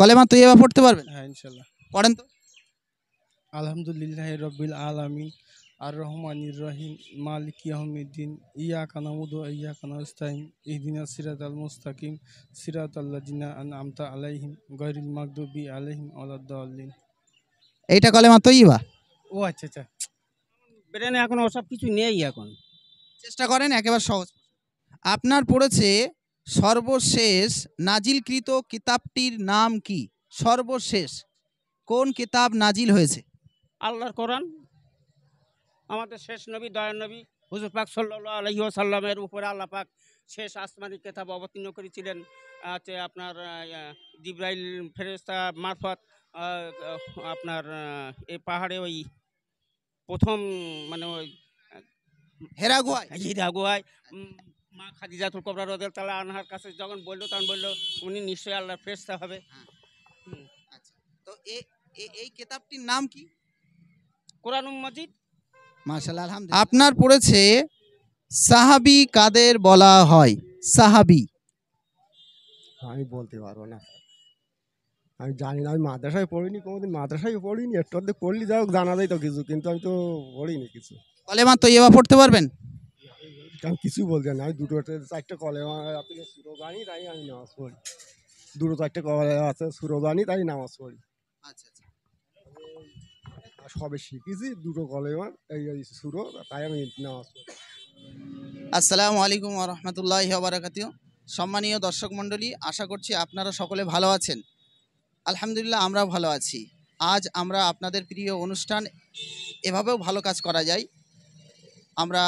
কলেমা তৈয়বা পড়তে পারবেন? হ্যাঁ ইনশাল্লাহ। পড়েন তো। আলহামদুলিল্লাহি রাব্বিল আলামিন আর রহমানির রহিম মালিক ইয়াউমিদ্দিন ইয়াকা নাবুদু ওয়া ইয়াকা নাস্তাইন ইহদিনাস সিরাতাল মুস্তাকিম সিরাতাল্লাযিনা আনআমতা আলাইহিম গায়রিল মাগদুবি আলাইহিম ওয়ালাদ-দাল্লিন। এইটা কলেমা তৈয়বা। ও আচ্ছা আচ্ছা, ব্রেনে এখন ওসব কিছু নেই এখন। চেষ্টা করেন, একেবারে সহজ। আপনার পড়েছে সর্বশেষ নাজিলকৃত কিতাবটির নাম কি? সর্বশেষ কোন কিতাব নাজিল হয়েছে? আল্লাহর কোরআন। আমাদের শেষ নবী, দয়ার নবী হুজুর পাক সাল্লাল্লাহু আলাইহি ওয়াসাল্লামের উপরে আল্লাহ পাক শেষ আসমানি কিতাব অবতীর্ণ করেছিলেন আপনার জিবরাইল ফেরেশতা মারফত। আপনার এই পাহাড়ে ওই প্রথম মানে ওই হেরা গুহায়। হীরা গুহায় মা খাদিজাতুল কুবরা রাদিয়াল্লাহু তাআলা আনহার কাছে যখন বললো, তখন বললো উনি নিশ্চয়ই আল্লাহর ফেরেশতা হবে। আচ্ছা, তো এই কিতাবটির নাম কি? কোরআনুল মাজিদ। মাশাআল্লাহ, আলহামদুলিল্লাহ। আপনার পড়েছে সাহাবী কাদের বলা হয়? সাহাবী। আমি বলতে পারবো না, আমি জানি না। আমি মাদ্রাসায় পড়িনি, কোনোদিন মাদ্রাসায় পড়িনি। একটু অর্ধেক পড়লি যাও, জানা যায় তো কিছু, কিন্তু আমি তো পড়িনি কিছু। কলেমা তৈয়বা পড়তে পারবেন? আমি কিছু বলতে না। আমি দুটো চারটে কলেমা আপনি সুরো জানি, তাই আমি নামাজ পড়ি। দুটো চারটে কলেমা আছে সুরো জানি, তাই নামাজ পড়ি। আচ্ছা আচ্ছা, সবে শিখেছি দুটো কলেমা, এই সুরো, তাই আমি নামাজ পড়ি। আসসালামু আলাইকুম ওয়া রাহমাতুল্লাহি ওয়া বারাকাতুহু। সম্মানীয় দর্শক মণ্ডলী, আশা করছি আপনারা সকলে ভালো আছেন। আলহামদুলিল্লাহ, আমরাও ভালো আছি। আজ আমরা আপনাদের প্রিয় অনুষ্ঠান এভাবেও ভালো কাজ করা যায় আমরা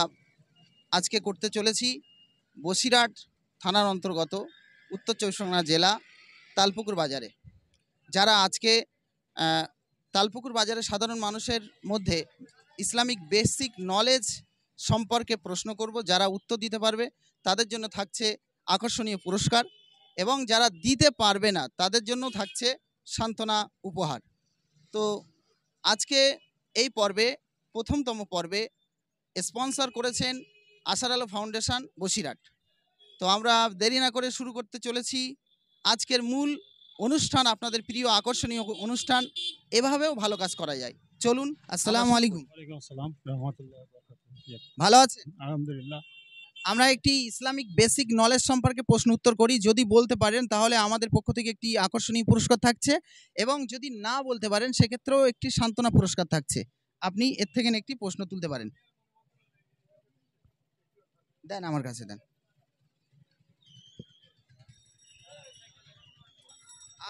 আজকে করতে চলেছি বসিরহাট থানার অন্তর্গত উত্তর চব্বিশ পরগনা জেলা তালপুকুর বাজারে। যারা আজকে তালপুকুর বাজারে সাধারণ মানুষের মধ্যে ইসলামিক বেসিক নলেজ সম্পর্কে প্রশ্ন করব, যারা উত্তর দিতে পারবে তাদের জন্য থাকছে আকর্ষণীয় পুরস্কার, এবং যারা দিতে পারবে না তাদের জন্য থাকছে সান্ত্বনা উপহার। তো আজকে এই পর্বে, প্রথমতম পর্বে স্পন্সর করেছেন আশার আলো ফাউন্ডেশন বসিরহাট। তো আমরা দেরি না করে শুরু করতে চলেছি আজকের মূল অনুষ্ঠান, আপনাদের প্রিয় আকর্ষণীয় অনুষ্ঠান এভাবেও ভালো কাজ করা যায়। চলুন। আসসালামু আলাইকুম। ওয়ালাইকুম আসসালাম রাহমাতুল্লাহি ওয়া বারাকাতুহু। ভালো আছেন? আলহামদুলিল্লাহ। আমরা একটি ইসলামিক বেসিক নলেজ সম্পর্কে প্রশ্ন উত্তর করি। যদি বলতে পারেন তাহলে আমাদের পক্ষ থেকে একটি আকর্ষণীয় পুরস্কার থাকছে, এবং যদি না বলতে পারেন সেক্ষেত্রেও একটি সান্ত্বনা পুরস্কার থাকছে। আপনি এর থেকে একটি প্রশ্ন তুলতে পারেন। দেন, আমার কাছে দেন।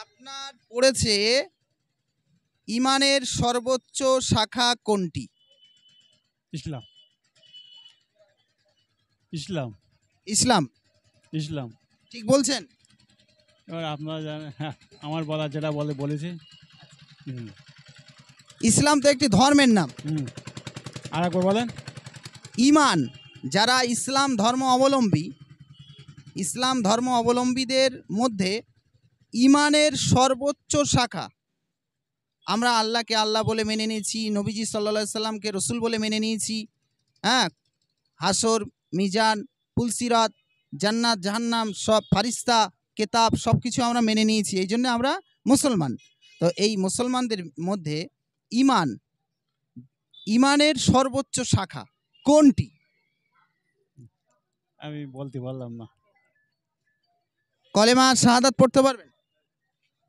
আপনার পড়েছে ইমানের সর্বোচ্চ শাখা কোনটি? ইসলাম। ইসলাম। ইসলাম। ইসলাম। ঠিক বলছেন। এবার আপনারা জানেন, হ্যাঁ, আমার বলা যেটা বলেছি। ইসলাম তো একটি ধর্মের নাম। আর একবার বলেন। ইমান, যারা ইসলাম ধর্ম অবলম্বী, ইসলাম ধর্ম অবলম্বীদের মধ্যে ইমানের সর্বোচ্চ শাখা, আমরা আল্লাহকে আল্লাহ বলে মেনে নিয়েছি, নবীজি সাল্লাল্লাহু আলাইহি সাল্লামকে রসুল বলে মেনে নিয়েছি। হ্যাঁ, হাসর, মিজান, পুলসিরাত, জান্নাত, জাহান্নাম, সব ফারিস্তা, কেতাব, সব কিছু আমরা মেনে নিয়েছি, এই জন্য আমরা মুসলমান। তো এই মুসলমানদের মধ্যে ইমানের সর্বোচ্চ শাখা কোনটি? আমি বলতে পারলাম না। কলেমা শাহাদাত পড়তে পারবেন?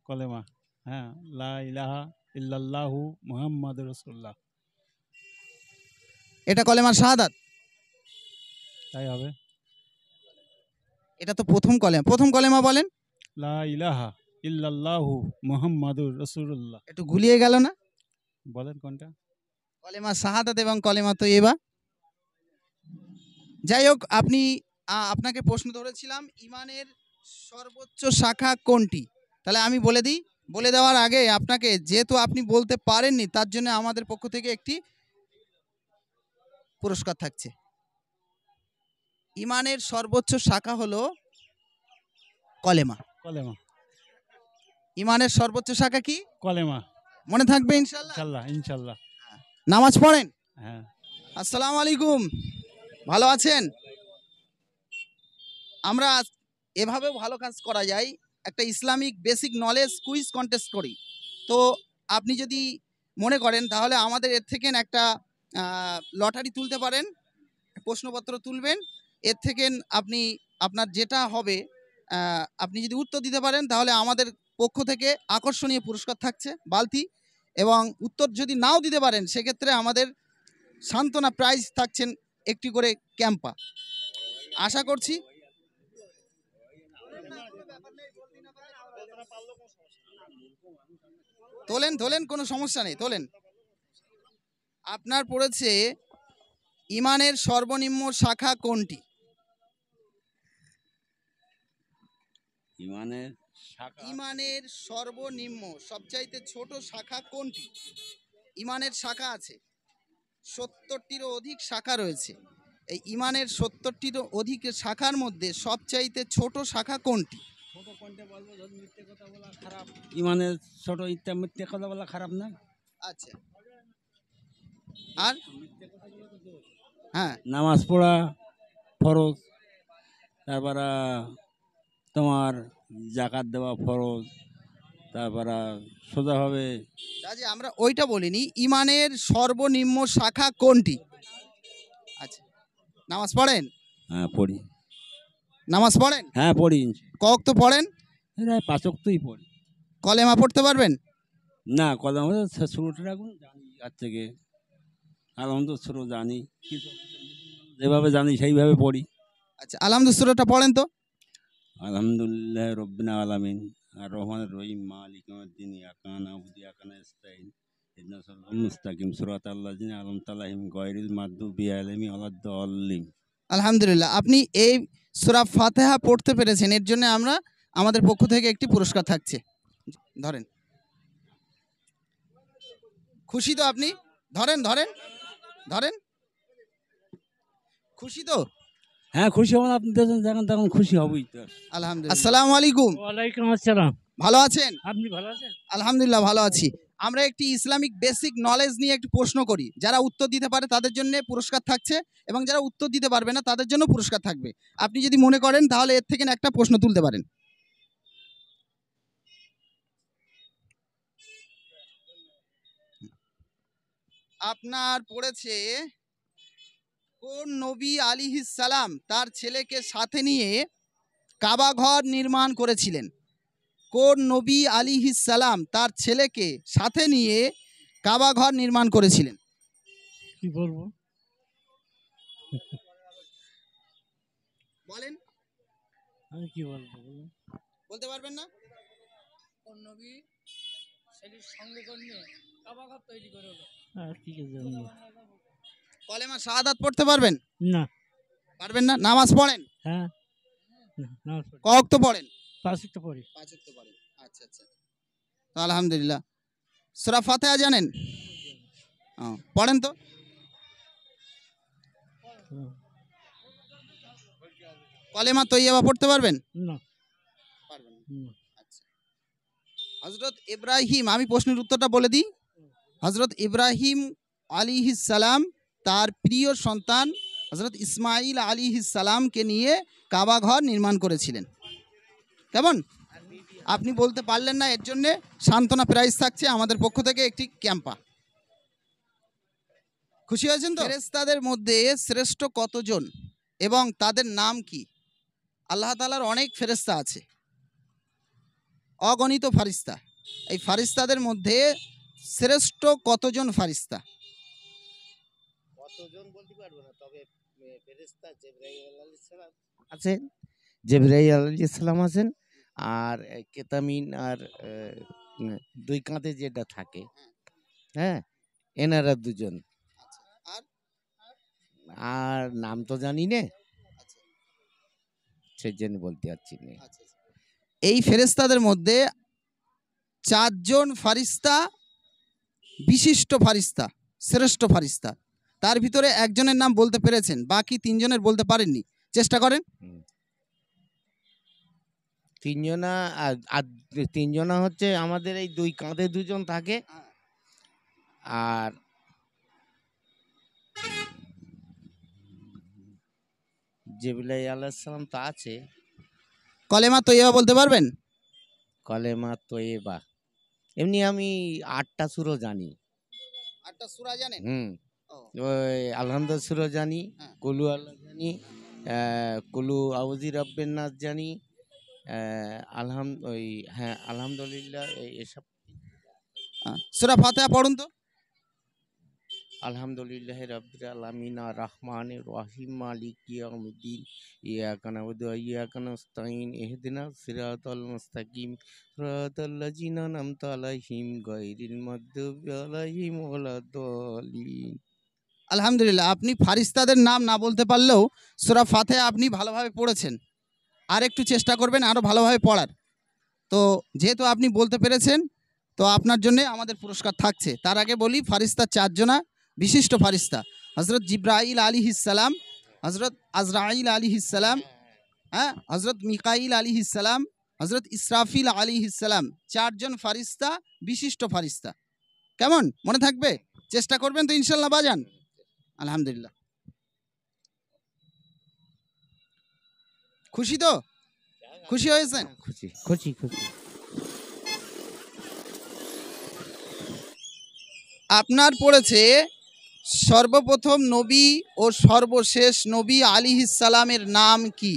কলেমা, হ্যাঁ, লা ইলাহা ইল্লাল্লাহু মুহাম্মাদুর রাসূলুল্লাহ। এটা কলেমা শাহাদাত? তাই হবে। এটা তো প্রথম কলেমা। প্রথম কলেমা বলেন। লা ইলাহা ইল্লাল্লাহু মুহাম্মাদুর রাসূলুল্লাহ। একটু গুলিয়ে গেল না? বলেন কোনটা? কলেমা শাহাদাত এবং কলেমা তৈয়বা। যাই হোক, আপনাকে প্রশ্ন ধরেছিলাম ইমানের সর্বোচ্চ শাখা কোনটি। তাহলে আমি বলে দিই। বলে দেওয়ার আগে আপনাকে, যেহেতু আপনি বলতে পারেননি, তার জন্য আমাদের পক্ষ থেকে একটি পুরস্কার থাকছে। ইমানের সর্বোচ্চ শাখা হলো কলেমা। কলেমা। ইমানের সর্বোচ্চ শাখা কি? কলেমা। মনে থাকবে ইনশাআল্লাহ? ইনশাআল্লাহ, ইনশাআল্লাহ। নামাজ পড়েন? হ্যাঁ। আসসালামু আলাইকুম। ভালো আছেন? আমরা এভাবেও ভালো কাজ করা যায়। একটা Islamic basic knowledge quiz contest করি। তো আপনি যদি মনে করেন তাহলে আমাদের এর থেকে একটা লটারি তুলতে পারেন, প্রশ্নপত্র তুলবেন। এর থেকে আপনি আপনার যেটা হবে, আপনি যদি উত্তর দিতে পারেন তাহলে আমাদের পক্ষ থেকে আকর্ষণীয় পুরস্কার থাকছে বালতি, এবং উত্তর যদি নাও দিতে পারেন সেক্ষেত্রে আমাদের সান্ত্বনা প্রাইজ থাকছেন একটি করে ক্যাম্পা। আশা করছি তোলেন কোনো সমস্যা নেই, তোলেন। আপনার পড়েছে ইমানের সর্বনিম্ন শাখা কোনটি? ইমানের শাখা ইমানের সর্বনিম্ন সবচাইতে ছোট শাখা কোনটি? ইমানের শাখা আছে 70টিরও অধিক শাখা রয়েছে। এই ইমানের 70টিরও অধিক শাখার মধ্যে সবচাইতে ছোট শাখা কোনটি? ছোট কোনটা বলবো? ধর মিথ্যে কথা বলা খারাপ। ইমানের ছোট ইত্যা মিথ্যে কথা বলা খারাপ না? আচ্ছা, আর হ্যাঁ, নামাজ পড়া ফরজ, তারপরে তোমার জাকাত দেওয়া ফরজ, তারপরে সোজাভাবে কাজে আমরা ওইটা বলিনি, ইমানের সর্বনিম্ন শাখা কোনটি? আচ্ছা, নামাজ পড়েন? হ্যাঁ পড়ি। নামাজ পড়েন? হ্যাঁ পড়ি। কক তো পড়েন? হ্যাঁ 5 ওয়াক্তই পড়ি। কলেমা পড়তে পারবেন? না কদম শুরুটা এখন জানি আজ থেকে, আলহামদু শুরু জানি, কিছু যেভাবে জানি সেইভাবে পড়ি। আচ্ছা, আলহামদুলিল্লাহটা পড়েন তো। আলহামদুলিল্লাহ রব্বিল আলামিন আর রহমানির রহিম মালিক ইয়াউমিদ্দিন ইয়াকা না'বুদু ওয়া ইয়াকা নাস্তাইন ইহদিনাস সিরাতাল মুস্তাকিম সিরাতাল লাযিনা আন'আমতা আলাইহিম গায়রিল মাগদুবি আলাইহিম ওয়ালাদ-দাল্লিন। আলহামদুলিল্লাহ, আপনি এই সূরা ফাতিহা পড়তে পেরেছেন, এর জন্য আমরা আমাদের পক্ষ থেকে একটি পুরস্কার থাকছে। ধরেন, খুশি তো আপনি? ধরেন ধরেন ধরেন, খুশি তো? হ্যাঁ খুশি হবেন, আপনি যখন তখন খুশি হবই তো। আলহামদুলিল্লাহ। আসসালামু আলাইকুম, ওয়ালাইকুম আসসালাম। ভালো আছেন? আপনি ভালো আছেন? আলহামদুলিল্লাহ ভালো আছি। আমরা একটি ইসলামিক বেসিক নলেজ নিয়ে একটি প্রশ্ন করি, যারা উত্তর দিতে পারে তাদের জন্য পুরস্কার থাকছে, এবং যারা উত্তর দিতে পারবে না তাদের জন্য পুরস্কার থাকবে। আপনি যদি মনে করেন তাহলে এর থেকে একটা প্রশ্ন তুলতে পারেন। আপনার পড়েছে কোন নবী আলাইহিস সালাম তার ছেলেকে সাথে নিয়ে কাবা ঘর নির্মাণ করেছিলেন? কোন নবী আলাইহিস সালাম তার ছেলেকে সাথে নিয়ে কাবা ঘর নির্মাণ করেছিলেন? কি বলবো? বলেন। আমি কি বলবো বলুন? বলতে পারবেন না? কোন নবী ছেলের সঙ্গে করে নিয়ে কাবা ঘর তৈরি করে হলো? আর কি জানি কলেমা শাহাদাত পড়তে পারবেন? না। পারবেন না? নামাজ পড়েন? হ্যাঁ নামাজ পড়ি। ক ওয়াক্ত পড়েন? 5 ওয়াক্ত পড়ি। 5 ওয়াক্ত পড়েন। আচ্ছা আচ্ছা, তো আলহামদুলিল্লাহ। সূরা ফাতিহা জানেন? পড়েন তো। কলেমা তৈয়বা পড়তে পারবেন? না। পারবেন না। আচ্ছা, হযরত ইব্রাহিম, আমি প্রশ্নের উত্তরটা বলে দিই। হযরত ইব্রাহিম আলাইহিস সালাম তার প্রিয় সন্তান হযরত ইসমাইল আলাইহিস সালামকে নিয়ে কাবা ঘর নির্মাণ করেছিলেন। কেমন? আপনি বলতে পারলেন না, এর জন্য সান্ত্বনা প্রাইজ থাকছে আমাদের পক্ষ থেকে একটি ক্যাম্পা। খুশি হয়েছেন তো? ফেরেশতাদের মধ্যে শ্রেষ্ঠ কতজন এবং তাদের নাম কি? আল্লাহ তাআলার অনেক ফেরেশতা আছে, অগণিত ফারিস্তা। এই ফারিস্তাদের মধ্যে শ্রেষ্ঠ কতজন ফারিস্তা? কতজন বলতে পারবো না, তবে ফেরেশতা জিবরাইল আলাইহিস সালাম আছেন, জিবরাইল আলাইহিস সালাম আছেন, আর কেতামিন আর দুই কাঁধে যেটা থাকে, হ্যাঁ এনারা দুজন। আর আর নাম তো জানি না, সেজন্য বলতে পারছি না। এই ফেরেশতাদের মধ্যে 4 জন ফারিস্তা বিশিষ্ট ফারিস্তা, শ্রেষ্ঠ ফারিস্তা। তার ভিতরে একজনের নাম বলতে পেরেছেন, বাকি 3 জনের বলতে পারেননি। চেষ্টা করেন। তিনজনা, আর তিনজনা হচ্ছে আমাদের এই দুই কাঁধে দুজন থাকে, আর জিবরাইল আলাইহিস সালাম তো আছে। কলেমা তৈয়বা বলতে পারবেন? কলেমা তৈবা, এমনি আমি 8টা সূরা জানি। 8টা সূরা জানেন? হুম, ও ওই আলহামদুলিল্লাহ সূরা জানি, হ্যাঁ। কুলু আল্লাহ জানি, কুলু আউযু রাব্বিন নাস জানি, ওই হ্যাঁ আলহামদুলিল্লাহ এসব। সূরা ফাতিহা পড়ুন তো। আলহামদুলিল্লাহ রাব্বিল আলামিন আর রহমানির রহিম মালিকি ইয়াউমিদ্দিন ইয়াকা নাবুদু ওয়া ইয়াকা নাস্তাইন ইহদিনাস সিরাতাল মুস্তাকিম সিরাতাল লাযিনা আন'আমতা আলাইহিম গায়রিল মাগদুবি আলাইহিম ওয়ালাদ-দাল্লিন। আলহামদুলিল্লাহ, আপনি ফারিস্তাদের নাম না বলতে পারলেও সূরা ফাতিহা আপনি ভালোভাবে পড়েছেন। আর একটু চেষ্টা করবেন আরো ভালোভাবে পড়ার। তো যেহেতু আপনি বলতে পেরেছেন, তো আপনার জন্য আমাদের পুরস্কার থাকছে। তার আগে বলি, ফারিস্তা 4 জনা বিশিষ্ট ফারিস্তা: হযরত জিবরাইল আলাইহিস সালাম, হযরত আজরাইল আলাইহিস সালাম, হ্যাঁ, হযরত মিকাইল আলাইহিস সালাম, হযরত ইসরাফিল আলাইহিস সালাম। 4 জন ফারিস্তা, বিশিষ্ট ফারিস্তা। কেমন মনে থাকবে? চেষ্টা করবেন তো ইনশাআল্লাহ বাজান? আলহামদুলিল্লাহ। খুশি তো? খুশি হয়েছেন? খুশি খুশি খুশি। আপনার পড়েছে সর্বপ্রথম নবী ও সর্বশেষ নবী আলাইহিস সালামের নাম কি?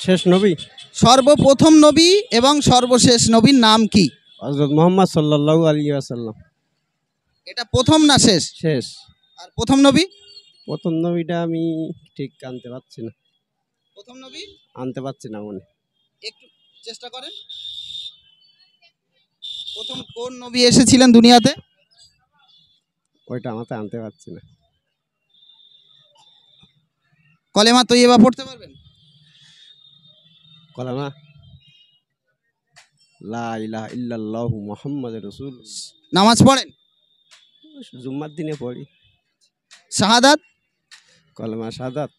শেষ নবী সর্বপ্রথম নবী এবং সর্বশেষ নবীর নাম কি? হযরত মুহাম্মদ সাল্লাল্লাহু আলাইহি ওয়াসাল্লাম। এটা প্রথম না শেষ? শেষ। আর প্রথম নবী? প্রথম নবীটা আমি ঠিক আনতে পারছি না। প্রথম নবী আনতে পারছি না মনে। একটু চেষ্টা করেন। প্রথম কোন নবী এসেছিলেন দুনিয়াতে? ওইটা আমাতে আনতে পারছি না। কলেমা তৈয়বা পড়তে পারবেন? কলেমা লা ইলাহা ইল্লাল্লাহু মুহাম্মাদুর রাসূল। নামাজ পড়েন? জুম্মার দিনে পড়ি। শাহাদাত? কলেমা শাহাদাত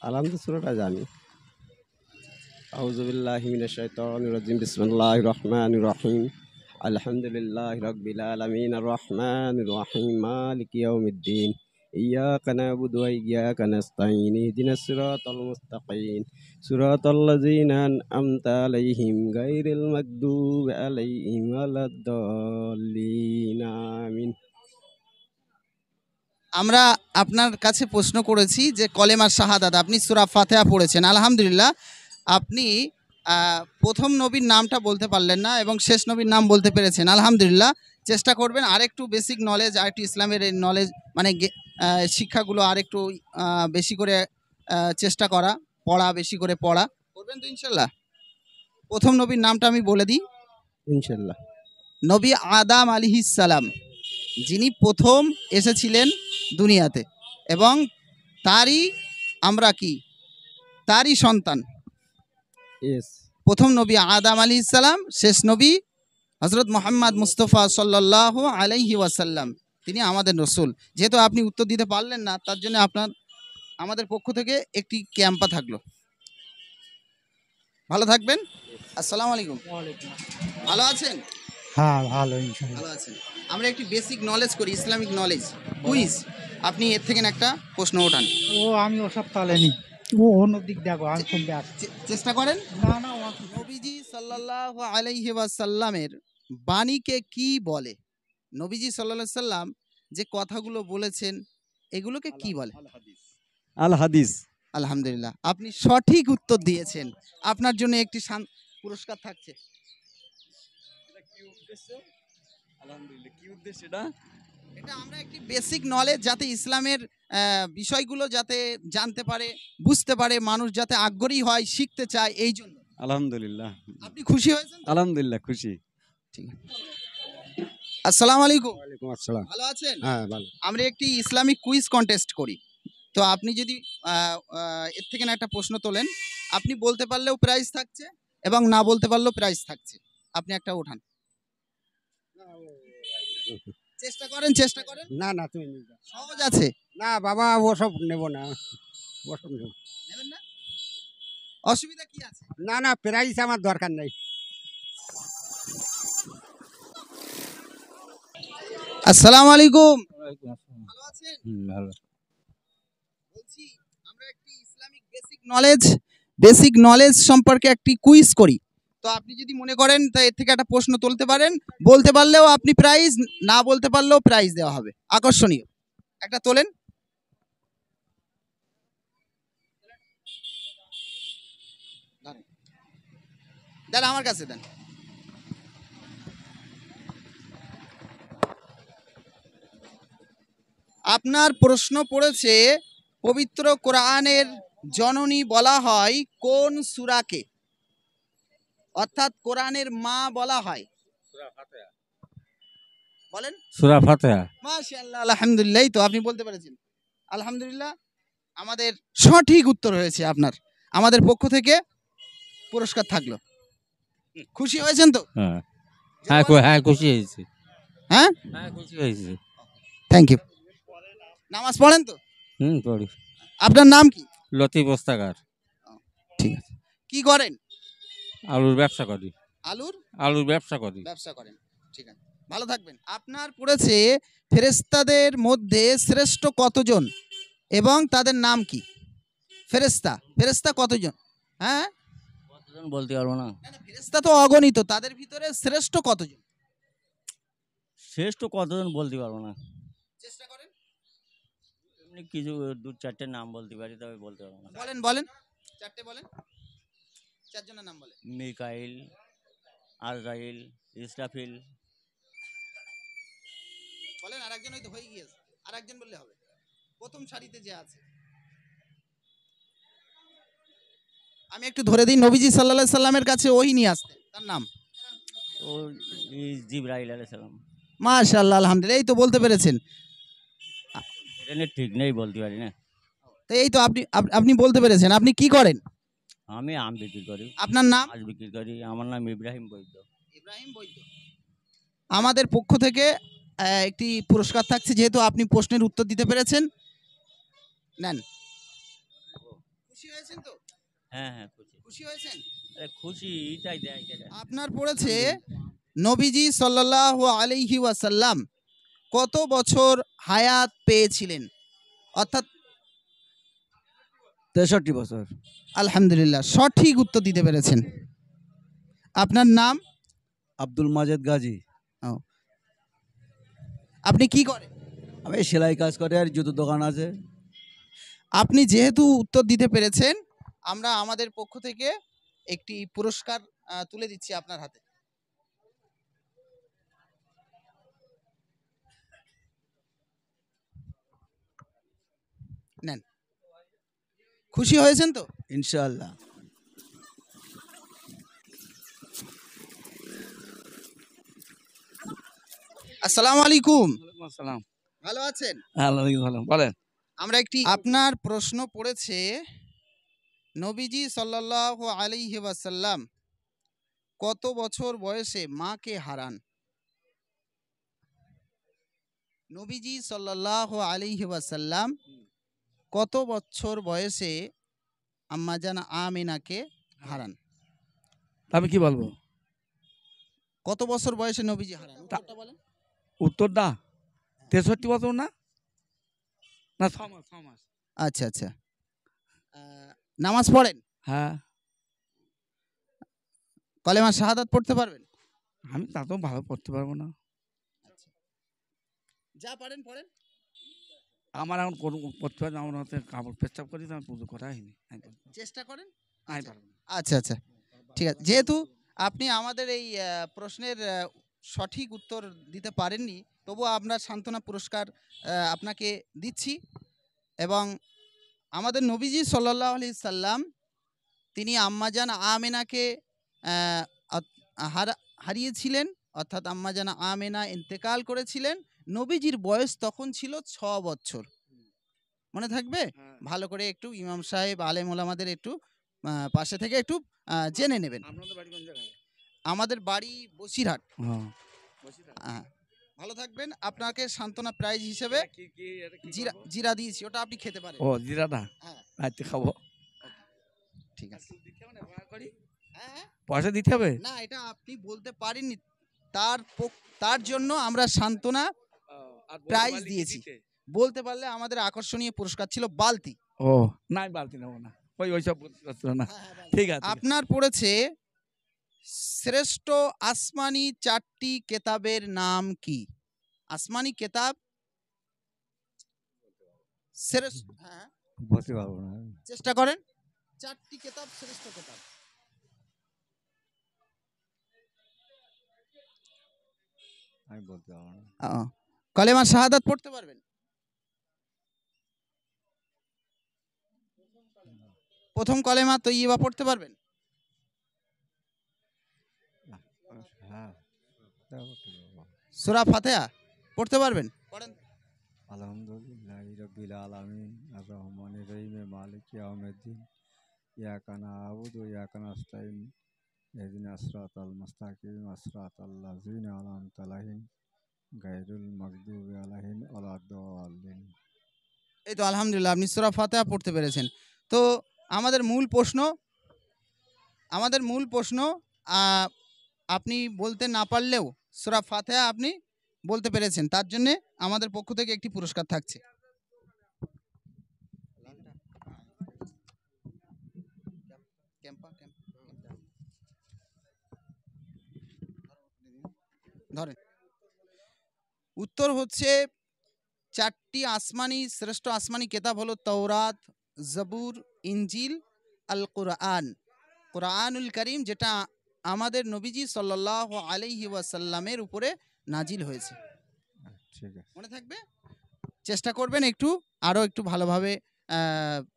আলহামদুলিল্লাহ সূরাটা জানি। আউযু বিল্লাহি মিনাশ শাইতানির রাজিম। বিসমিল্লাহির রহমানির রহিম। আলহামদুলিল্লাহি রাব্বিল আলামিন আর রহমানির রহিম মালিকি ইয়াউমিদ্দিন ইয়াকা না'বুদু ওয়া ইয়াকা নাস্তাইন ইহদিনাস সিরাতাল মুস্তাকিম সিরাতাল লাযিনা আন'আমতা আলাইহিম গায়রিল মাগদুবি আলাইহিম ওয়ালাদ-দাল্লিন। আমিন। আমরা আপনার কাছে প্রশ্ন করেছি যে কলেমার শাহাদাত, আপনি সূরা ফাতিহা পড়েছেন, আলহামদুলিল্লাহ। আপনি প্রথম নবীর নামটা বলতে পারলেন না এবং শেষ নবীর নাম বলতে পেরেছেন, আলহামদুলিল্লাহ। চেষ্টা করবেন আরেকটু বেসিক নলেজ, আরেকটু ইসলামের এই নলেজ মানে শিক্ষাগুলো আরেকটু বেশি করে চেষ্টা করা, পড়া বেশি করে পড়া করবেন তো ইনশাল্লাহ। প্রথম নবীর নামটা আমি বলে দিই, ইনশাআল্লাহ। নবী আদম আলাইহিস সালাম, যিনি প্রথম এসেছিলেন দুনিয়াতে এবং তারই আমরা কি তারই সন্তান। ইয়েস। প্রথম নবী আদম আলাইহিস সালাম, শেষ নবী হযরত মুহাম্মদ মুস্তাফা সাল্লাল্লাহু আলাইহি ওয়াসাল্লাম, তিনি আমাদের রাসূল। যেহেতু আপনি উত্তর দিতে পারলেন না, তার জন্য আমাদের পক্ষ থেকে একটি ক্যাম্পা থাকলো। ভালো থাকবেন। আসসালামু আলাইকুম। ভালো আছেন? হ্যাঁ ভালো ইনশাআল্লাহ। ভালো আছেন। আমরা একটি বেসিক নলেজ করি, ইসলামিক নলেজ কুইজ। আপনি এর থেকে একটা প্রশ্ন ওঠান। আমি ওসব তালেনি, অন্য দিক দেখো, আমি খুব ব্যস্ত। চেষ্টা করেন। না না, নবীজি সাল্লাল্লাহু আলাইহি ওয়াসাল্লামের বাণীকে কি বলে? নবীজি সাল্লাল্লাহু আলাইহি সাল্লাম যে কথাগুলো বলেছেন এগুলোকে কি বলে? আল হাদিস। আলহামদুলিল্লাহ, আপনি সঠিক উত্তর দিয়েছেন। আপনার জন্য একটি পুরস্কার থাকছে। এটা আমরা একটি বেসিক নলেজ, যাতে ইসলামের বিষয়গুলো যাতে জানতে পারে, বুঝতে পারে, মানুষ যাতে আগ্রহী হয়, শিখতে চায়, এই জন্য। আলহামদুলিল্লাহ। আপনি খুশি হয়েছেন? আলহামদুলিল্লাহ খুশি। ঠিক আছে। আসসালামু আলাইকুম। ওয়ালাইকুম আসসালাম। ভালো আছেন? হ্যাঁ ভালো। আমরা একটি ইসলামিক কুইজ কন্টেস্ট করি। তো আপনি যদি এর থেকে না একটা প্রশ্ন তোলেন, আপনি বলতে পারলেও প্রাইজ থাকছে এবং না বলতে পারলেও প্রাইজ থাকছে। আপনি একটা ওঠান। চেষ্টা করেন, চেষ্টা করেন। না না তুমি সহজ আছে। না বাবা, ওসব নেব না, ওসব নেব নেবেন না? অসুবিধা কি আছে? না না, প্রাইস আমার দরকার নেই। আসসালামু আলাইকুম। ভালো আছেন? ভালো। বলছি আমরা একটি Islamic basic knowledge basic knowledge সম্পর্কে একটি কুইজ করি। তো আপনি যদি মনে করেন তা এর থেকে একটা প্রশ্ন তুলতে পারেন, বলতে পারলেও আপনি প্রাইজ, না বলতে পারলেও প্রাইজ দেওয়া হবে, আকর্ষণীয়। একটা তোলেন। দেন আমার কাছে দেন। আপনার প্রশ্ন পড়েছে পবিত্র কোরআনের জননী বলা হয় কোন সূরাকে, অর্থাৎ কোরআনের মা বলা হয়। বলেন। সূরা ফাতিহা। মাশাআল্লাহ, আলহামদুলিল্লাহ। এই তো আপনি বলতে পেরেছেন, আলহামদুলিল্লাহ। আমাদের সঠিক উত্তর হয়েছে আপনার, আমাদের পক্ষ থেকে পুরস্কার থাকলো। খুশি হয়েছেন তো? হ্যাঁ হ্যাঁ হ্যাঁ খুশি হয়েছি। হ্যাঁ হ্যাঁ খুশি হয়েছি। Thank you. নামাজ পড়েন তো? পড়ি। আপনার নাম কি? লতিফ ওস্তাকার। ঠিক আছে। কি করেন? আলুর ব্যবসা করি। আলুর ব্যবসা করি। ব্যবসা করেন, ঠিক আছে, ভালো থাকবেন। আপনার পড়েছে ফেরেশতাদের মধ্যে শ্রেষ্ঠ কতজন এবং তাদের নাম কি? ফেরেশতা কতজন? হ্যাঁ, কতজন বলতে পারবো না। ফেরেশতা তো অগণিত, তাদের ভিতরে শ্রেষ্ঠ কতজন? শ্রেষ্ঠ কতজন বলতে পারবো না। চেষ্টা করেন। এমনি কিছু 2-4টে নাম বলতে পারি, তবে বলতে পারবো না। বলেন বলেন, চারটে বলেন, চারজনের নাম বলেন। মিকাইল, আজরাইল, ইসরাফিল। বলেন, আরেকজন হয়তো হয়ে গিয়েছে, আরেকজন বললে হবে। প্রথম সারিতে যে আছে, আমি একটু ধরে দিই, নবীজি সাল্লাল্লাহু আলাইহি সাল্লামের কাছে ওহী নিয়ে আসতেন, তার নাম? ও জিবরাইল আলাইহিস সালাম। মাশাআল্লাহ, আলহামদুলিল্লাহ। এই তো বলতে পেরেছেন। এটা নিয়ে ঠিক নেই, বলতে পারি না। তো এই তো আপনি বলতে পেরেছেন। আপনি কি করেন? আমি আম বিক্রি করি। আপনার নাম? মাছ বিক্রি করি। আমার নাম ইব্রাহিম বৈদ্য। ইব্রাহিম বৈদ্য। আমাদের পক্ষ থেকে একটি পুরস্কার থাকছে, যেহেতু আপনি প্রশ্নের উত্তর দিতে পেরেছেন। নেন। খুশি হয়েছেন তো? হ্যাঁ হ্যাঁ খুশি। খুশি হয়েছেন? খুশি এটাই দেয় এটা। আপনার পড়েছে নবীজি সাল্লাল্লাহু আলাইহি ওয়াসাল্লাম কত বছর হায়াত পেয়েছিলেন, অর্থাৎ 63 বছর। আলহামদুলিল্লাহ, সঠিক উত্তর দিতে পেরেছেন। আপনার নাম? আব্দুল মাজেদ গাজী। আপনি কি করেন? আমি সেলাই কাজ করি আর জুতো দোকান আছে। আপনি যেহেতু উত্তর দিতে পেরেছেন, আমরা আমাদের পক্ষ থেকে একটি পুরস্কার তুলে দিচ্ছি আপনার হাতে। নেন। খুশি হয়েছেন তো? ইনশাআল্লাহ। আসসালামু আলাইকুম। ওয়ালাইকুম আসসালাম। ভালো আছেন? আল্লাহ ভালো। বলেন। আমরা একটি, আপনার প্রশ্ন পড়েছে নবীজি সাল্লাল্লাহু আলাইহি ওয়াসাল্লাম কত বছর বয়সে মাকে হারান? নবীজি সাল্লাল্লাহু আলাইহি ওয়াসাল্লাম কত বছর বয়সে আম্মাজান আমিনাকে হারান? আমি কি বলবো? কত বছর বয়সে নবীজি হারান? উত্তরটা বলেন। উত্তরটা 63 বছর না? না 6 মাস 6 মাস। আচ্ছা আচ্ছা। নামাজ পড়েন? হ্যাঁ। কলেমা শাহাদাত পড়তে পারবেন? আমি তা তো ভালো পড়তে পারবো না। যা পারেন পড়েন। আমার এখন পড়তে পারি না, আমার হাতে কাপড় পেচ্ছাপ করি, তো আমি পুজো করা হয়নি। চেষ্টা করেন। আমি পারবো না। আচ্ছা আচ্ছা, ঠিক আছে। যেহেতু আপনি আমাদের এই প্রশ্নের সঠিক উত্তর দিতে পারেননি, তবুও আপনার সান্ত্বনা পুরস্কার আপনাকে দিচ্ছি। এবং আমাদের নবীজি সাল্লাল্লাহু আলাইহি সাল্লাম তিনি আম্মাজান আমেনাকে হারিয়েছিলেন, অর্থাৎ আম্মাজান আমেনা ইন্তেকাল করেছিলেন। নবীজির বয়স তখন ছিল 6 বছর। মনে থাকবে? ভালো করে একটু ইমাম সাহেব, আলেম ওলামাদের একটু পাশে থেকে একটু জেনে নেবেন। আমাদের বাড়ি বসিরহাট। হ্যাঁ, ভালো থাকবেন। আপনাকে সান্ত্বনা প্রাইজ হিসেবে জিরা দিয়েছি, ওটা আপনি খেতে পারেন। ও জিরাটা? হ্যাঁ আচ্ছা খাবো। ঠিক আছে। হ্যাঁ পয়সা দিতে হবে না, এটা আপনি বলতে পারেননি, তার জন্য আমরা সান্ত্বনা প্রাইজ দিয়েছি। বলতে পারলে আমাদের আকর্ষণীয় পুরস্কার ছিল বালতি। ও না, বালতি নেবো না। ওইসব বলতে পারছিল না। ঠিক আছে। আপনার পড়েছে শ্রেষ্ঠ আসমানি 4টি কেতাবের নাম কি? আসমানি কেতাব শ্রেষ্ঠ, হ্যাঁ বলতে পারবো না। চেষ্টা করেন। 4টি কেতাব শ্রেষ্ঠ কেতাব। আমি বলতে পারবো না। কলেমা শাহাদাত পড়তে পারবেন? প্রথম কলেমা তৈয়বা পড়তে পারবেন? হ্যাঁ, তা বলতে পারবো। সূরা ফাতিহা পড়তে পারবেন? পড়েন। আলহামদুলিল্লাহি রাব্বিল আলামিন আর রহমানির রহিম মালিকি ইয়াউমিদ্দিন ইয়াকা না'বুদু ওয়া ইয়াকা নাস্তাইন ইহদিনাস সিরাতাল মুস্তাকিম সিরাতাল লাযিনা আন'আমতা আলাইহিম গায়রুল মাগদুবি আলাইহিম ওয়ালাদ-দাল্লিন। এই তো আলহামদুলিল্লাহ, আপনি সূরা ফাতিহা পড়তে পেরেছেন। তো আমাদের মূল প্রশ্ন আপনি বলতে না পারলেও সূরা ফাতিহা আপনি বলতে পেরেছেন, তার জন্য আমাদের পক্ষ থেকে একটি পুরস্কার থাকছে। ধরেন, উত্তর হচ্ছে 4টি শ্রেষ্ঠ আসমানি কেতাব হলো তাওরাত, জবুর, ইনজিল, আল কুরআন। কুরআনুল কারীম, যেটা আমাদের নবীজি সাল্লাল্লাহু আলাইহি ওয়াসাল্লামের উপরে নাজিল হয়েছে। ঠিক আছে, মনে থাকবে? চেষ্টা করবেন আরো একটু ভালোভাবে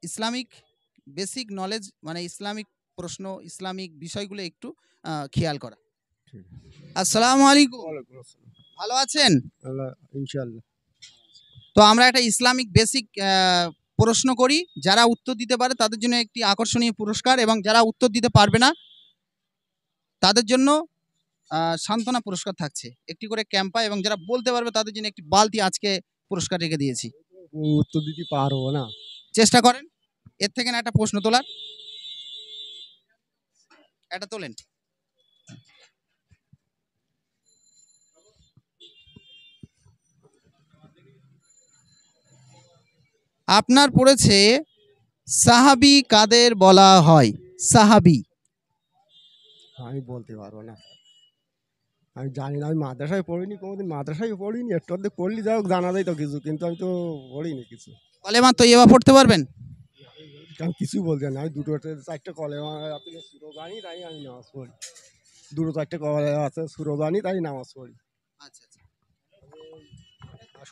ইসলামিক বেসিক নলেজ, মানে ইসলামিক প্রশ্ন, ইসলামিক বিষয়গুলো একটু খেয়াল করা। ঠিক আছে। আসসালামু আলাইকুম। ওয়ালাইকুম আসসালাম। ভালো আছেন? আল্লাহ ইনশাআল্লাহ। তো আমরা একটা ইসলামিক বেসিক প্রশ্ন করি, যারা উত্তর দিতে পারে তাদের জন্য একটি আকর্ষণীয় পুরস্কার, এবং যারা উত্তর দিতে পারবে না তাদের জন্য সান্ত্বনা পুরস্কার থাকছে, একটি করে ক্যাম্পা, এবং যারা বলতে পারবে তাদের জন্য একটি বালতি আজকে পুরস্কার রেখে দিয়েছি। উত্তর দিতে পারবো না। চেষ্টা করেন এর থেকে না একটা প্রশ্ন তোলার। এটা তোলেন। আপনার পড়েছে সাহাবী কাদের বলা হয়? সাহাবী। আমি বলতে পারবো না, আমি জানি না। আমি মাদ্রাসায় পড়িনি, কোনোদিন মাদ্রাসায় পড়িনি। একটু অর্ধেক পড়লি যাও, জানা যায় তো কিছু, কিন্তু আমি তো পড়িনি কিছু। কলেমা তৈয়বা পড়তে পারবেন? আমি কিছুই বলতে জানি না। আমি 2-4টে কলেমা আপনি সুরো জানি, তাই আমি নামাজ পড়ি। 2-4টে কলেমা আছে সুরো জানি, তাই নামাজ পড়ি। আচ্ছা আচ্ছা।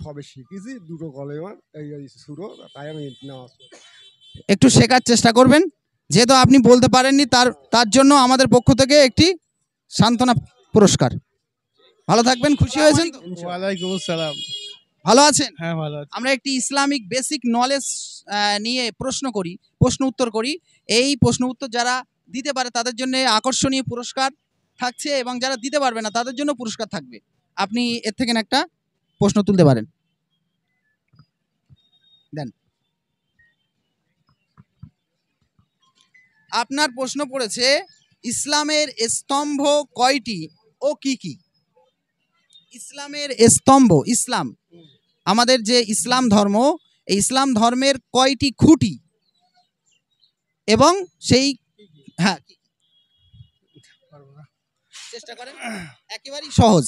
সবে শিখেছি 2টো কলেমা, এই সুরো, তাই আমি নামাজ পড়ি। একটু শেখার চেষ্টা করবেন, যেহেতু আপনি বলতে পারেননি, তার জন্য আমাদের পক্ষ থেকে একটি সান্ত্বনা পুরস্কার। ভালো থাকবেন, খুশি হয়েছেন তো? ওয়ালাইকুম আসসালাম। ভালো আছেন? হ্যাঁ, ভালো আছি। আমরা একটি ইসলামিক বেসিক নলেজ নিয়ে প্রশ্ন উত্তর করি। এই প্রশ্ন উত্তর যারা দিতে পারে তাদের জন্য আকর্ষণীয় পুরস্কার থাকছে, এবং যারা দিতে পারবে না তাদের জন্য পুরস্কার থাকবে। আপনি এর থেকে একটা প্রশ্ন তুলতে পারেন, দেন। আপনার প্রশ্ন পড়েছে ইসলামের স্তম্ভ কয়টি ও কি কি? ইসলামের স্তম্ভ, ইসলাম, আমাদের যে ইসলাম ধর্ম, এই ইসলাম ধর্মের কয়টি খুঁটি, এবং সেই, হ্যাঁ চেষ্টা করেন, একেবারেই সহজ।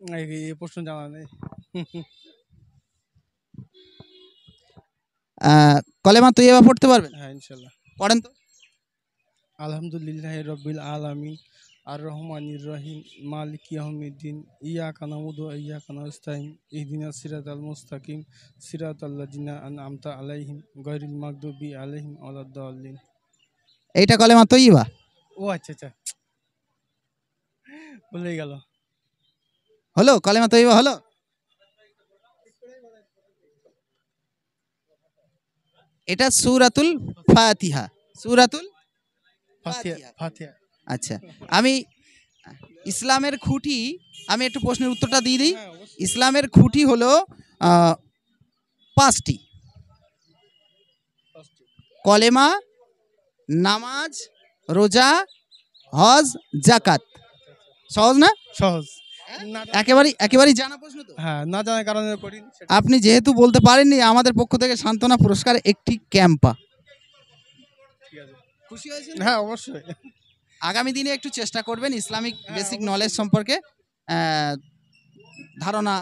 এই প্রশ্ন জানা নেই। কলেমা তৈয়বা পড়তে পারবেন? হ্যাঁ, ইনশাআল্লাহ। পড়েন তো। আলহামদুলিল্লাহি রাব্বিল আলামিন আর রহমানির রহিম মালিকি ইয়াউমিদ্দিন ইয়াকা না'বুদু ওয়া ইয়াকা নাস্তাইন ইহদিনাস সিরাতাল মুস্তাকিম সিরাতাল লাযিনা আন'আমতা আলাইহিম গায়রিল মাগদুবি আলাইহিম ওয়ালাদ-দাল্লিন। এইটা কলেমা তৈয়বা। ও আচ্ছা আচ্ছা, ভুলে গেল। হলো কলেমা তৈয়বা হলো? এটা সূরাতুল ফাতিহা। সূরাতুল ফাতিহা। আচ্ছা, আমি ইসলামের খুঁটি, আমি একটু প্রশ্নের উত্তরটা দিয়ে দিই। ইসলামের খুঁটি হলো 5টি: কলেমা, নামাজ, রোজা, হজ, জাকাত। সহজ না? সহজ। একেবারেই জানা প্রশ্ন তো? হ্যাঁ, না জানার কারণে করি। আপনি যেহেতু বলতে পারেননি, আমাদের পক্ষ থেকে সান্ত্বনা পুরস্কার একটি ক্যাম্পা। খুশি হয়েছেন? হ্যাঁ, অবশ্যই। আগামী দিনে একটু চেষ্টা করবেন ইসলামিক বেসিক নলেজ সম্পর্কে ধারণা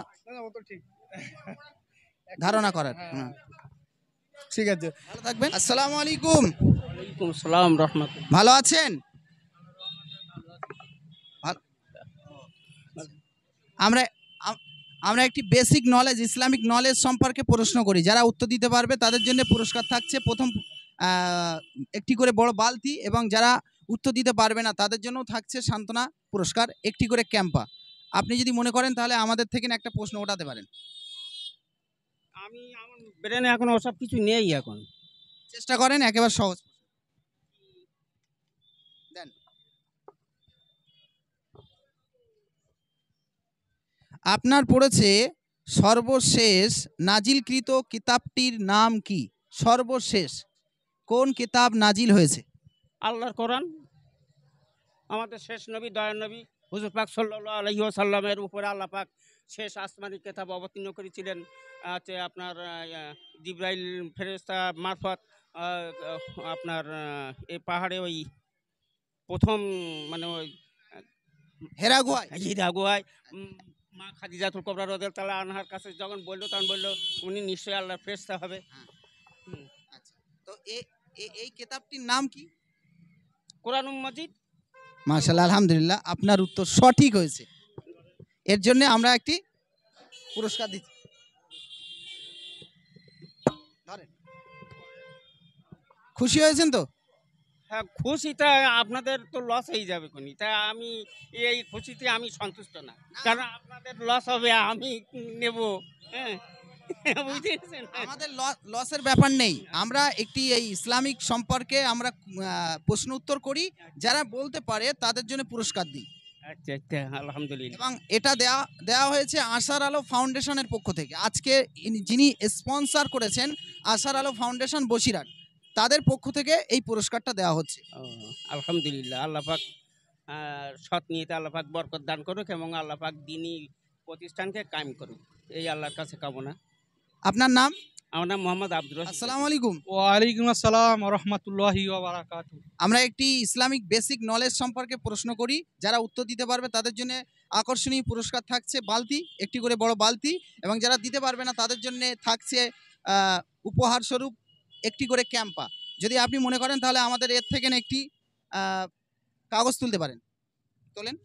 ধারণা করার। ঠিক আছে, ভালো থাকবেন। আসসালামু আলাইকুম। ওয়ালাইকুম আসসালাম রহমতুল্লাহ। ভালো আছেন? আমরা আমরা একটি বেসিক নলেজ ইসলামিক নলেজ সম্পর্কে প্রশ্ন করি, যারা উত্তর দিতে পারবে তাদের জন্য পুরস্কার থাকছে প্রথম একটি করে বড় বালতি, এবং যারা উত্তর দিতে পারবে না তাদের জন্য থাকছে সান্ত্বনা পুরস্কার একটি করে ক্যাম্পা। আপনি যদি মনে করেন তাহলে আমাদের থেকে একটা প্রশ্ন ওঠাতে পারেন। আমার ব্রেনে এখন ওসব কিছু নেই এখন। চেষ্টা করেন, একেবারে সহজ দেন। আপনার পড়েছে সর্বশেষ নাজিলকৃত কিতাবটির নাম কি? সর্বশেষ কোন কিতাব নাজিল হয়েছে? আল্লাহর কোরআন। আমাদের শেষ নবী দয়ার নবী হুজুর পাক সাল্লাল্লাহু আলাইহি ওয়াসাল্লামের উপরে আল্লাহ পাক শেষ আসমানি কিতাব অবতীর্ণ করেছিলেন আপনার জিবরাইল ফেরেশতা মারফত। আপনার এই পাহাড়ে ওই প্রথম মানে ওই হেরা গুহায় মা খাদিজাতুল কুবরা রাদিয়াল্লাহু তাআলা আনহার কাছে যখন বললো তখন বললো উনি নিশ্চয়ই আল্লাহর ফেরেশতা হবে। আচ্ছা, তো এই কিতাবটির নাম কি? কোরআনুল মাজিদ। মাশাআল্লাহ, আলহামদুলিল্লাহ, আপনার উত্তর সঠিক হয়েছে। এর জন্য আমরা একটি পুরস্কার দিচ্ছি। ধরেন। খুশি হয়েছেন তো? হ্যাঁ, খুশিটা আপনাদের তো লস হয়ে যাবে কোনি, তাই আমি এই খুশিতে আমি সন্তুষ্ট না, কারণ আপনাদের লস হবে আমি নেব। হ্যাঁ, বুঝতেছেন? আমাদের লসের ব্যাপার নেই। আমরা একটি এই ইসলামিক সম্পর্কে আমরা প্রশ্ন উত্তর করি, যারা বলতে পারে তাদের জন্য পুরস্কার দিই। আচ্ছা আচ্ছা, আলহামদুলিল্লাহ। এবং এটা দেওয়া হয়েছে আশার আলো ফাউন্ডেশনের পক্ষ থেকে। আজকে যিনি স্পন্সর করেছেন আশার আলো ফাউন্ডেশন বসিরহাট, তাদের পক্ষ থেকে এই পুরস্কারটা দেওয়া হচ্ছে। আলহামদুলিল্লাহ, আল্লাহ পাক সৎ নিয়তে আল্লাহ পাক বরকত দান করুক এবং আল্লাহ পাক দ্বীনি প্রতিষ্ঠানকে কায়েম করুক, এই আল্লাহর কাছে কামনা। আপনার নাম? আমার নাম মোহাম্মদ আব্দুর রশিদ। আসসালামু আলাইকুম। ওয়ালাইকুম আসসালাম ওয়া রাহমাতুল্লাহি ওয়া বারাকাতুহু। আমরা একটি ইসলামিক বেসিক নলেজ সম্পর্কে প্রশ্ন করি, যারা উত্তর দিতে পারবে তাদের জন্য আকর্ষণীয় পুরস্কার থাকছে বালতি, একটি করে বড় বালতি, এবং যারা দিতে পারবে না তাদের জন্য থাকছে উপহার স্বরূপ একটি করে ক্যাম্পা। যদি আপনি মনে করেন তাহলে আমাদের এর থেকে একটি কাগজ তুলতে পারেন। তোলেন,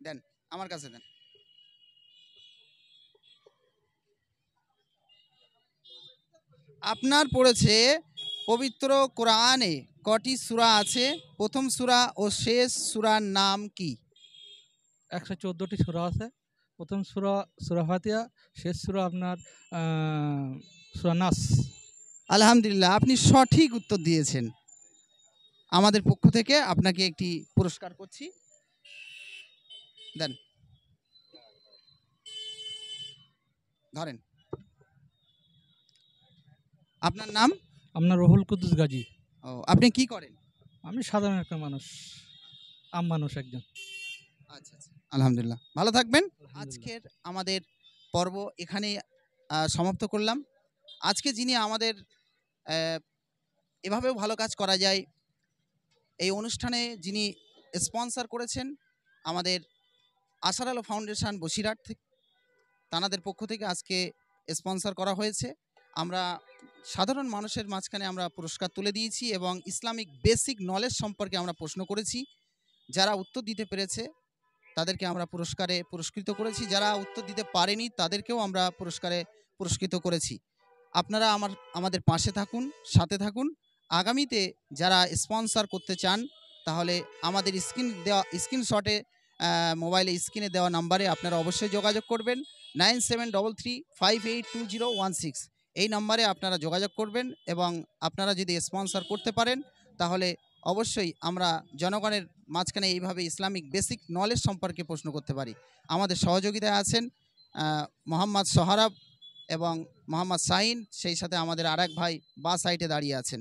দেন আমার কাছে দেন। আপনার পড়েছে পবিত্র কোরআনে কটি সূরা আছে? প্রথম সূরা ও শেষ সূরার নাম কি? 114টি সূরা আছে। প্রথম সূরা সূরা ফাতিহা, শেষ সূরা আপনার সূরা নাস। আলহামদুলিল্লাহ, আপনি সঠিক উত্তর দিয়েছেন। আমাদের পক্ষ থেকে আপনাকে একটি পুরস্কার করছি, দেন, ধরেন। আপনার নাম? আপনার রুহুল কুদ্দুস গাজী। ও, আপনি কি করেন? আমি সাধারণ একটা মানুষ, আম মানুষ একজন। আচ্ছা আচ্ছা, আলহামদুলিল্লাহ, ভালো থাকবেন। আজকের আমাদের পর্ব এখানে সমাপ্ত করলাম। আজকে যিনি আমাদের এভাবেও ভালো কাজ করা যায় এই অনুষ্ঠানে যিনি স্পন্সর করেছেন আমাদের আশার আলো ফাউন্ডেশন বসিরহাট থেকে, তানাদের পক্ষ থেকে আজকে স্পন্সর করা হয়েছে। আমরা সাধারণ মানুষের মাঝখানে আমরা পুরস্কার তুলে দিয়েছি এবং ইসলামিক বেসিক নলেজ সম্পর্কে আমরা প্রশ্ন করেছি। যারা উত্তর দিতে পেরেছে তাদেরকে আমরা পুরস্কারে পুরস্কৃত করেছি, যারা উত্তর দিতে পারেনি তাদেরকেও আমরা পুরস্কারে পুরস্কৃত করেছি। আপনারা আমাদের পাশে থাকুন, সাথে থাকুন। আগামীতে যারা স্পন্সর করতে চান তাহলে আমাদের স্ক্রিনশটে মোবাইলে স্ক্রিনে দেওয়া নাম্বারে আপনারা অবশ্যই যোগাযোগ করবেন। 9733582016 এই নাম্বারে আপনারা যোগাযোগ করবেন এবং আপনারা যদি স্পন্সর করতে পারেন তাহলে অবশ্যই আমরা জনগণের মাঝখানে এইভাবে ইসলামিক বেসিক নলেজ সম্পর্কে প্রশ্ন করতে পারি। আমাদের সহযোগিতায় আছেন মোহাম্মদ সোহরাব এবং মোহাম্মদ শাহিন, সেই সাথে আমাদের আরেক ভাই বা সাইডে দাঁড়িয়ে আছেন।